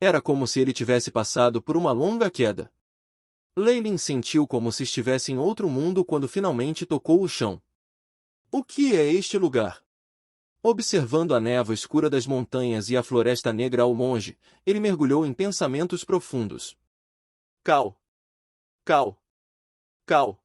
Era como se ele tivesse passado por uma longa queda. Leylin sentiu como se estivesse em outro mundo quando finalmente tocou o chão. O que é este lugar? Observando a névoa escura das montanhas e a floresta negra ao longe, ele mergulhou em pensamentos profundos. Cal. Cal. Cal.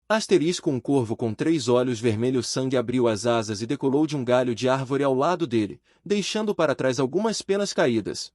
Asterisco. Um corvo com 3 olhos vermelhos sangue abriu as asas e decolou de um galho de árvore ao lado dele, deixando para trás algumas penas caídas.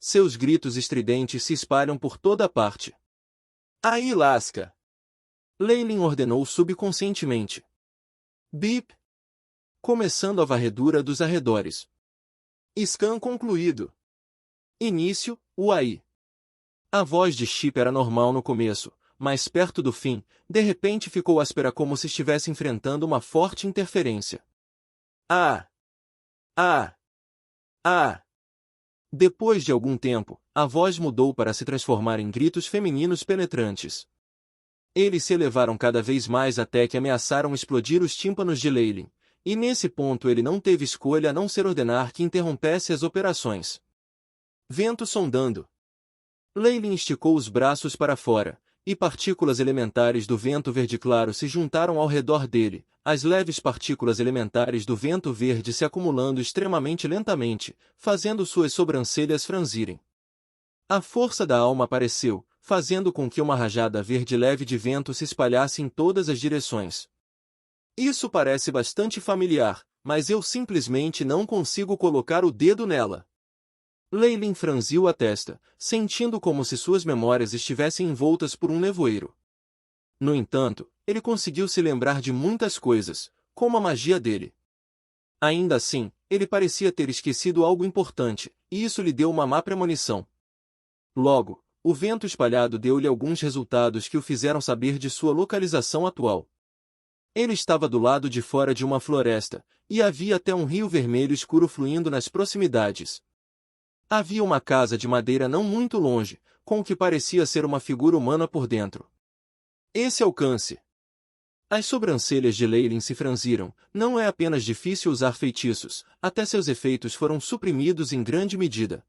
Seus gritos estridentes se espalham por toda parte. Aí lasca! Leylin ordenou subconscientemente. Bip! Começando a varredura dos arredores. Scan concluído. Início, Uai. A voz de Chip era normal no começo, mas perto do fim, de repente ficou áspera como se estivesse enfrentando uma forte interferência. Ah! Ah! Ah! Depois de algum tempo, a voz mudou para se transformar em gritos femininos penetrantes. Eles se elevaram cada vez mais até que ameaçaram explodir os tímpanos de Leylin, e nesse ponto ele não teve escolha a não ser ordenar que interrompesse as operações. Vento sondando. Leylin esticou os braços para fora, e partículas elementares do vento verde claro se juntaram ao redor dele, as leves partículas elementares do vento verde se acumulando extremamente lentamente, fazendo suas sobrancelhas franzirem. A força da alma apareceu, fazendo com que uma rajada verde leve de vento se espalhasse em todas as direções. Isso parece bastante familiar, mas eu simplesmente não consigo colocar o dedo nela. Leylin franziu a testa, sentindo como se suas memórias estivessem envoltas por um nevoeiro. No entanto, ele conseguiu se lembrar de muitas coisas, como a magia dele. Ainda assim, ele parecia ter esquecido algo importante, e isso lhe deu uma má premonição. Logo, o vento espalhado deu-lhe alguns resultados que o fizeram saber de sua localização atual. Ele estava do lado de fora de uma floresta, e havia até um rio vermelho escuro fluindo nas proximidades. Havia uma casa de madeira não muito longe, com o que parecia ser uma figura humana por dentro. Esse alcance. As sobrancelhas de Leylin se franziram. Não é apenas difícil usar feitiços, até seus efeitos foram suprimidos em grande medida.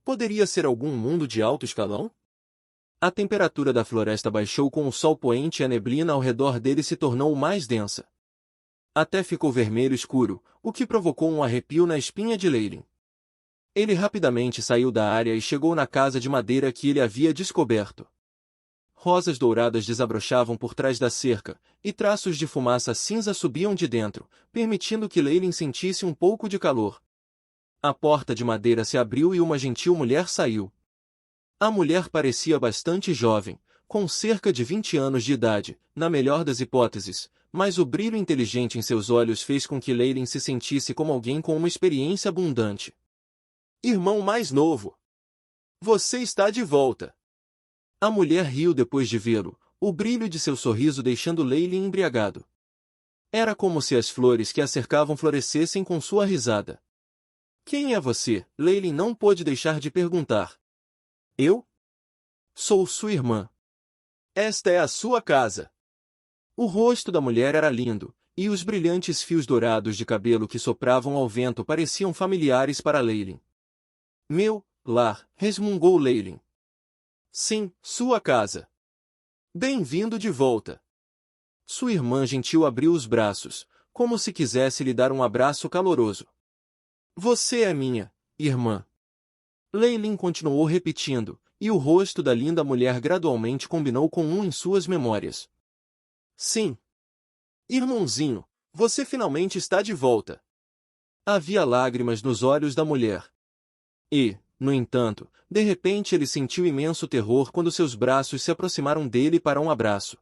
Poderia ser algum mundo de alto escalão? A temperatura da floresta baixou com o sol poente e a neblina ao redor dele se tornou mais densa. Até ficou vermelho escuro, o que provocou um arrepio na espinha de Leylin. Ele rapidamente saiu da área e chegou na casa de madeira que ele havia descoberto. Rosas douradas desabrochavam por trás da cerca, e traços de fumaça cinza subiam de dentro, permitindo que Leylin sentisse um pouco de calor. A porta de madeira se abriu e uma gentil mulher saiu. A mulher parecia bastante jovem, com cerca de 20 anos de idade, na melhor das hipóteses, mas o brilho inteligente em seus olhos fez com que Leylin se sentisse como alguém com uma experiência abundante. Irmão mais novo. Você está de volta. A mulher riu depois de vê-lo, o brilho de seu sorriso deixando Leylin embriagado. Era como se as flores que a cercavam florescessem com sua risada. Quem é você? Leylin não pôde deixar de perguntar. Eu? Sou sua irmã. Esta é a sua casa. O rosto da mulher era lindo, e os brilhantes fios dourados de cabelo que sopravam ao vento pareciam familiares para Leylin. Meu lar, resmungou Leylin. Sim, sua casa. Bem-vindo de volta. Sua irmã gentil abriu os braços, como se quisesse lhe dar um abraço caloroso. Você é minha irmã. Leylin continuou repetindo, e o rosto da linda mulher gradualmente combinou com um em suas memórias. Sim. Irmãozinho, você finalmente está de volta. Havia lágrimas nos olhos da mulher. E, no entanto, de repente ele sentiu imenso terror quando seus braços se aproximaram dele para um abraço.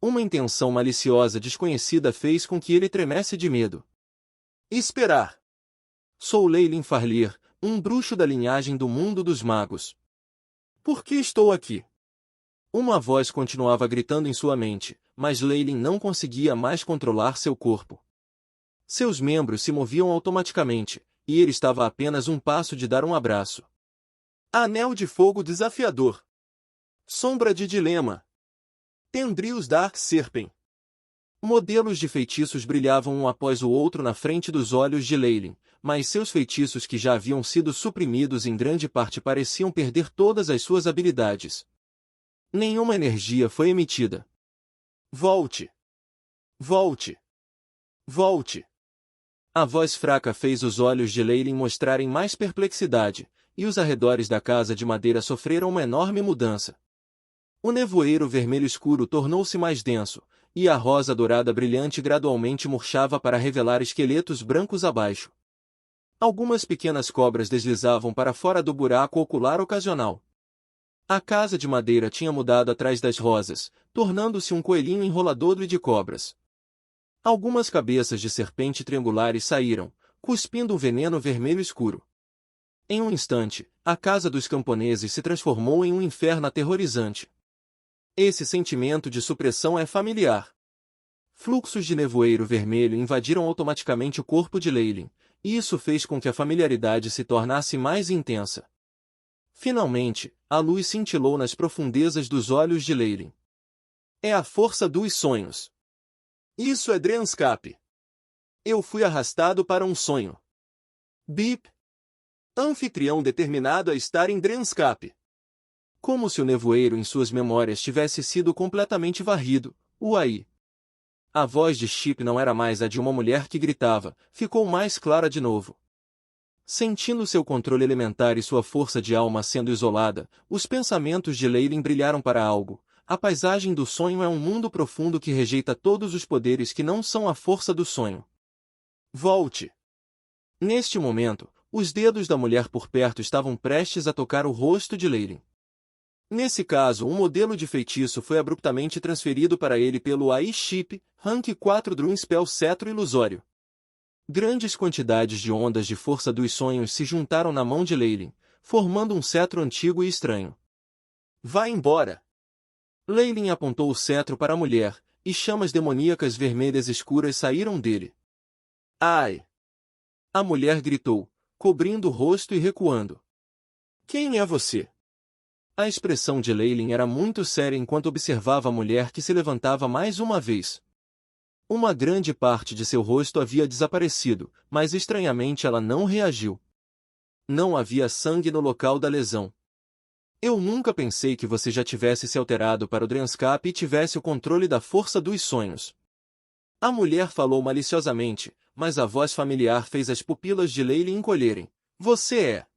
Uma intenção maliciosa desconhecida fez com que ele tremesse de medo. Esperar. Sou Leylin Farlir, um bruxo da linhagem do mundo dos magos. Por que estou aqui? Uma voz continuava gritando em sua mente, mas Leylin não conseguia mais controlar seu corpo. Seus membros se moviam automaticamente, e ele estava a apenas um passo de dar um abraço. Anel de fogo desafiador. Sombra de dilema. Tendrius Dark Serpent. Modelos de feitiços brilhavam um após o outro na frente dos olhos de Leylin, mas seus feitiços que já haviam sido suprimidos em grande parte pareciam perder todas as suas habilidades. Nenhuma energia foi emitida. Volte! Volte! Volte! A voz fraca fez os olhos de Leylin mostrarem mais perplexidade, e os arredores da casa de madeira sofreram uma enorme mudança. O nevoeiro vermelho escuro tornou-se mais denso, e a rosa dourada brilhante gradualmente murchava para revelar esqueletos brancos abaixo. Algumas pequenas cobras deslizavam para fora do buraco ocular ocasional. A casa de madeira tinha mudado atrás das rosas, tornando-se um coelhinho enrolador de cobras. Algumas cabeças de serpente triangulares saíram, cuspindo um veneno vermelho escuro. Em um instante, a casa dos camponeses se transformou em um inferno aterrorizante. Esse sentimento de supressão é familiar. Fluxos de nevoeiro vermelho invadiram automaticamente o corpo de Leylin, e isso fez com que a familiaridade se tornasse mais intensa. Finalmente, a luz cintilou nas profundezas dos olhos de Leylin. É a força dos sonhos. Isso é Drenscape. Eu fui arrastado para um sonho. Bip. Anfitrião determinado a estar em Drenscape. Como se o nevoeiro em suas memórias tivesse sido completamente varrido, Uai. A voz de Chip não era mais a de uma mulher que gritava, ficou mais clara de novo. Sentindo seu controle elementar e sua força de alma sendo isolada, os pensamentos de Leylin brilharam para algo. A paisagem do sonho é um mundo profundo que rejeita todos os poderes que não são a força do sonho. Volte! Neste momento, os dedos da mulher por perto estavam prestes a tocar o rosto de Leylin. Nesse caso, um modelo de feitiço foi abruptamente transferido para ele pelo AI Chip, Rank 4 Drum Spell Cetro Ilusório. Grandes quantidades de ondas de força dos sonhos se juntaram na mão de Leylin, formando um cetro antigo e estranho. Vá embora! Leylin apontou o cetro para a mulher, e chamas demoníacas vermelhas escuras saíram dele. Ai! A mulher gritou, cobrindo o rosto e recuando. Quem é você? A expressão de Leylin era muito séria enquanto observava a mulher que se levantava mais uma vez. Uma grande parte de seu rosto havia desaparecido, mas estranhamente ela não reagiu. Não havia sangue no local da lesão. Eu nunca pensei que você já tivesse se alterado para o Drenscape e tivesse o controle da força dos sonhos. A mulher falou maliciosamente, mas a voz familiar fez as pupilas de Leylin encolherem. Você é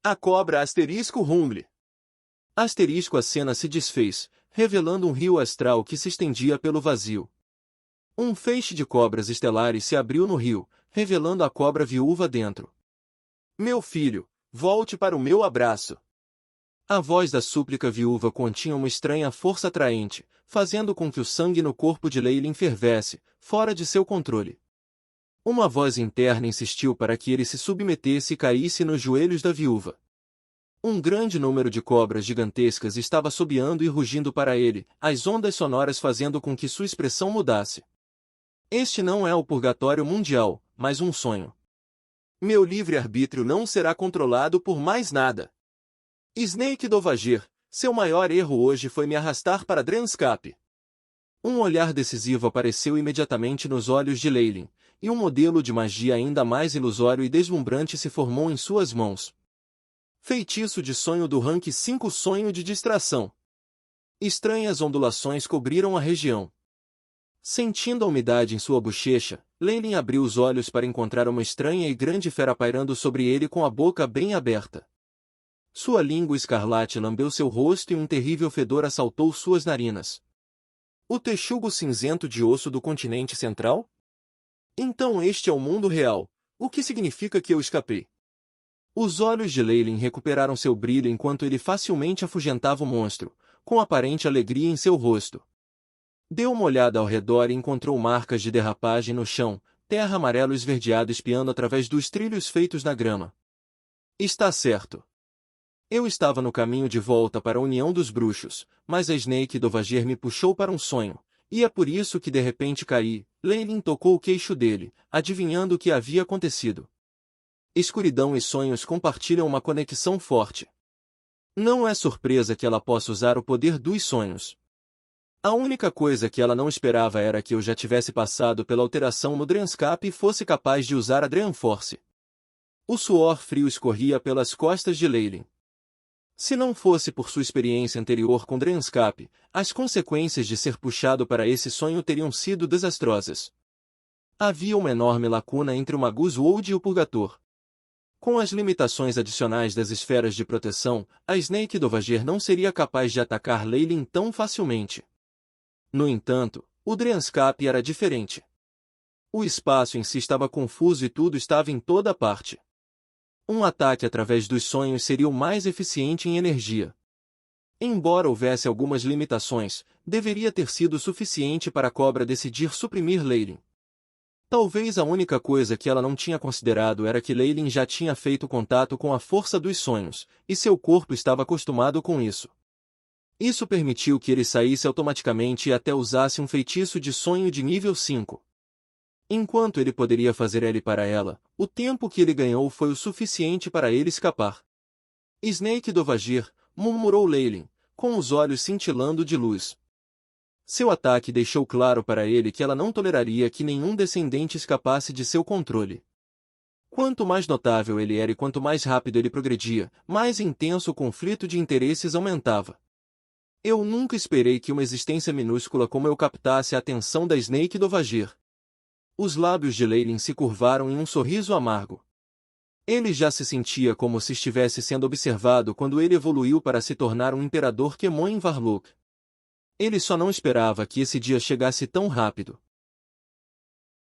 a cobra asterisco Rumble. Asterisco a cena se desfez, revelando um rio astral que se estendia pelo vazio. Um feixe de cobras estelares se abriu no rio, revelando a cobra viúva dentro. Meu filho, volte para o meu abraço. A voz da súplica viúva continha uma estranha força atraente, fazendo com que o sangue no corpo de Leylin fervesse, fora de seu controle. Uma voz interna insistiu para que ele se submetesse e caísse nos joelhos da viúva. Um grande número de cobras gigantescas estava assobiando e rugindo para ele, as ondas sonoras fazendo com que sua expressão mudasse. Este não é o purgatório mundial, mas um sonho. Meu livre-arbítrio não será controlado por mais nada. Snake Dovagir, seu maior erro hoje foi me arrastar para Drenscape. Um olhar decisivo apareceu imediatamente nos olhos de Leylin, e um modelo de magia ainda mais ilusório e deslumbrante se formou em suas mãos. Feitiço de sonho do Rank 5 Sonho de distração. Estranhas ondulações cobriram a região. Sentindo a umidade em sua bochecha, Leylin abriu os olhos para encontrar uma estranha e grande fera pairando sobre ele com a boca bem aberta. Sua língua escarlate lambeu seu rosto e um terrível fedor assaltou suas narinas. O texugo cinzento de osso do continente central? Então este é o mundo real, o que significa que eu escapei. Os olhos de Leylin recuperaram seu brilho enquanto ele facilmente afugentava o monstro, com aparente alegria em seu rosto. Deu uma olhada ao redor e encontrou marcas de derrapagem no chão, terra amarelo esverdeado espiando através dos trilhos feitos na grama. Está certo. Eu estava no caminho de volta para a União dos Bruxos, mas a Snake Dovagir me puxou para um sonho, e é por isso que de repente caí. Leylin tocou o queixo dele, adivinhando o que havia acontecido. Escuridão e sonhos compartilham uma conexão forte. Não é surpresa que ela possa usar o poder dos sonhos. A única coisa que ela não esperava era que eu já tivesse passado pela alteração no Drenscape e fosse capaz de usar a Dreamforce. O suor frio escorria pelas costas de Leyline. Se não fosse por sua experiência anterior com Drenscape, as consequências de ser puxado para esse sonho teriam sido desastrosas. Havia uma enorme lacuna entre o Magus World e o Purgator. Com as limitações adicionais das esferas de proteção, a Snake Dovager não seria capaz de atacar Leyline tão facilmente. No entanto, o Drenscape era diferente. O espaço em si estava confuso e tudo estava em toda parte. Um ataque através dos sonhos seria o mais eficiente em energia. Embora houvesse algumas limitações, deveria ter sido suficiente para a cobra decidir suprimir Leyline. Talvez a única coisa que ela não tinha considerado era que Leyline já tinha feito contato com a força dos sonhos, e seu corpo estava acostumado com isso. Isso permitiu que ele saísse automaticamente e até usasse um feitiço de sonho de nível 5. Enquanto ele poderia fazer L para ela, o tempo que ele ganhou foi o suficiente para ele escapar. Snake Dovager, murmurou Leyline, com os olhos cintilando de luz. Seu ataque deixou claro para ele que ela não toleraria que nenhum descendente escapasse de seu controle. Quanto mais notável ele era e quanto mais rápido ele progredia, mais intenso o conflito de interesses aumentava. Eu nunca esperei que uma existência minúscula como eu captasse a atenção da Snake Dovager. Os lábios de Leyline se curvaram em um sorriso amargo. Ele já se sentia como se estivesse sendo observado quando ele evoluiu para se tornar um imperador Kemoin Varlook. Ele só não esperava que esse dia chegasse tão rápido.